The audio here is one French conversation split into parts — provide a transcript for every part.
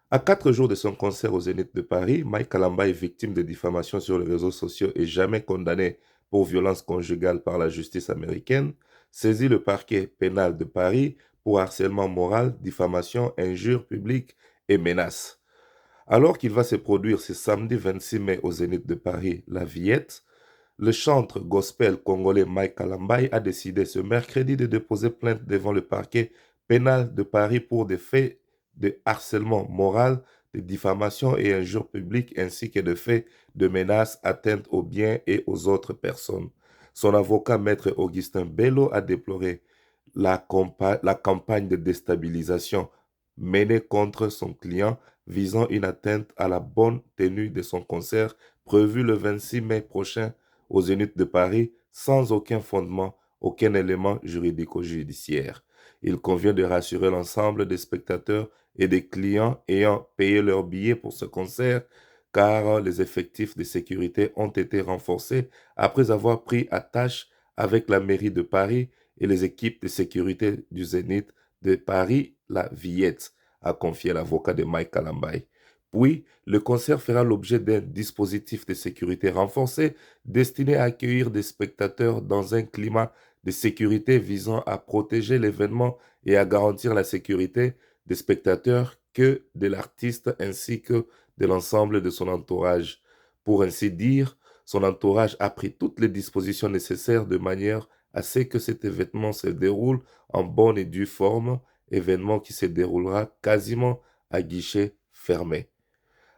À 4 jours de son concert au Zénith de Paris, Mike Kalamba est victime de diffamation sur les réseaux sociaux et jamais condamné pour violence conjugale par la justice américaine, saisit le parquet pénal de Paris pour harcèlement moral, diffamation, injures publiques et menaces. Alors qu'il va se produire ce samedi 26 mai au Zénith de Paris, La Villette, le chanteur gospel congolais Mike Kalambay a décidé ce mercredi de déposer plainte devant le parquet pénal de Paris pour des faits de harcèlement moral, de diffamation et injures publiques, ainsi que de faits de menaces, atteintes aux biens et aux autres personnes. Son avocat, maître Augustin Bello, a déploré la campagne de déstabilisation menée contre son client visant une atteinte à la bonne tenue de son concert prévu le 26 mai prochain au Zénith de Paris sans aucun fondement, aucun élément juridico-judiciaire. Il convient de rassurer l'ensemble des spectateurs et des clients ayant payé leur billet pour ce concert, car les effectifs de sécurité ont été renforcés après avoir pris attache avec la mairie de Paris et les équipes de sécurité du Zénith de Paris, la Villette, a confié l'avocat de Mike Kalambay. Puis, le concert fera l'objet d'un dispositif de sécurité renforcé destiné à accueillir des spectateurs dans un climat de sécurité visant à protéger l'événement et à garantir la sécurité des spectateurs que de l'artiste ainsi que de l'ensemble de son entourage. Pour ainsi dire, son entourage a pris toutes les dispositions nécessaires de manière à ce que cet événement se déroule en bonne et due forme, événement qui se déroulera quasiment à guichet fermé.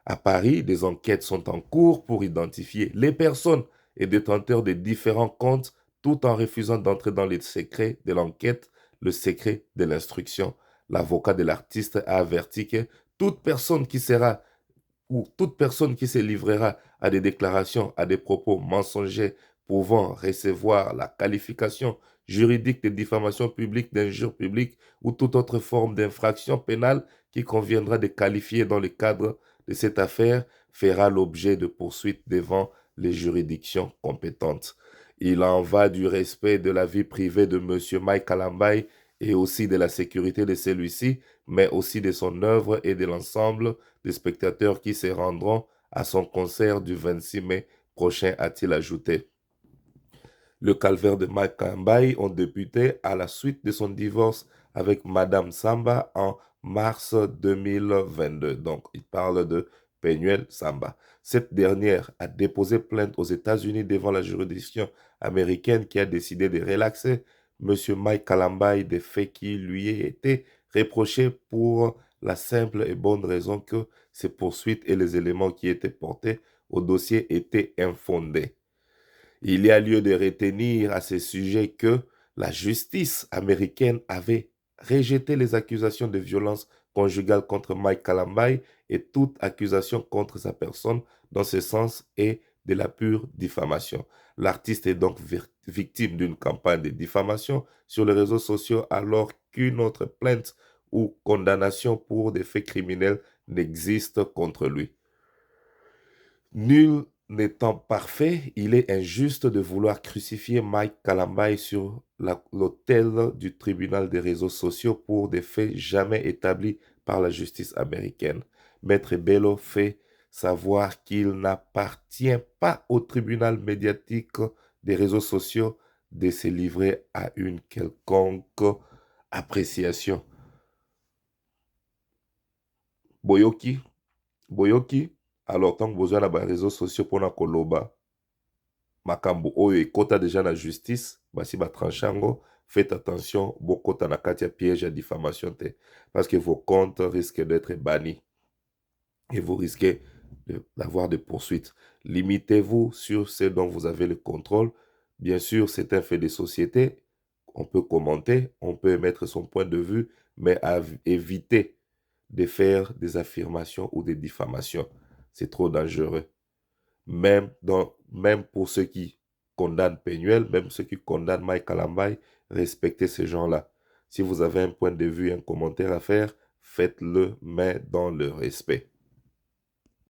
À Paris, des enquêtes sont en cours pour identifier les personnes et détenteurs de différents comptes tout en refusant d'entrer dans les secrets de l'enquête, le secret de l'instruction. L'avocat de l'artiste a averti que toute personne qui sera ou toute personne qui se livrera à des déclarations, à des propos mensongers pouvant recevoir la qualification juridique de diffamation publique, d'injure publique ou toute autre forme d'infraction pénale qui conviendra de qualifier dans le cadre de cette affaire fera l'objet de poursuites devant les juridictions compétentes. Il en va du respect de la vie privée de M. Mike Kalambay et aussi de la sécurité de celui-ci, mais aussi de son œuvre et de l'ensemble des spectateurs qui se rendront à son concert du 26 mai prochain, a-t-il ajouté. Le calvaire de Mike Kalambay ont débuté à la suite de son divorce avec Madame Samba en mars 2022. Donc, il parle de Penuel Samba. Cette dernière a déposé plainte aux États-Unis devant la juridiction américaine qui a décidé de relaxer M. Mike Kalambay des faits qui lui étaient reprochés pour la simple et bonne raison que ses poursuites et les éléments qui étaient portés au dossier étaient infondés. Il y a lieu de retenir à ce sujet que la justice américaine avait rejeté les accusations de violence conjugale contre Mike Kalambay et toute accusation contre sa personne dans ce sens est de la pure diffamation. L'artiste est donc victime d'une campagne de diffamation sur les réseaux sociaux alors qu'une autre plainte ou condamnation pour des faits criminels n'existe contre lui. Nul n'étant parfait, il est injuste de vouloir crucifier Mike Kalambay sur l'autel du tribunal des réseaux sociaux pour des faits jamais établis par la justice américaine. Maître Bello fait savoir qu'il n'appartient pas au tribunal médiatique des réseaux sociaux de se livrer à une quelconque appréciation. Boyoki, Boyoki, alors tant que vous avez les réseaux sociaux pour na koloba, makambo oyo ekota déjà na justice, basi batranche yango, faites attention, bokota na kati ya piège à diffamation te, parce que vos comptes risquent d'être bannis et vous risquez d'avoir des poursuites. Limitez-vous sur ce dont vous avez le contrôle. Bien sûr, c'est un fait de société, on peut commenter, on peut émettre son point de vue, mais éviter de faire des affirmations ou des diffamations. C'est trop dangereux. Même pour ceux qui condamnent Penuel, même ceux qui condamnent Mike Kalambay, respectez ces gens-là. Si vous avez un point de vue, un commentaire à faire, faites-le, mais dans le respect.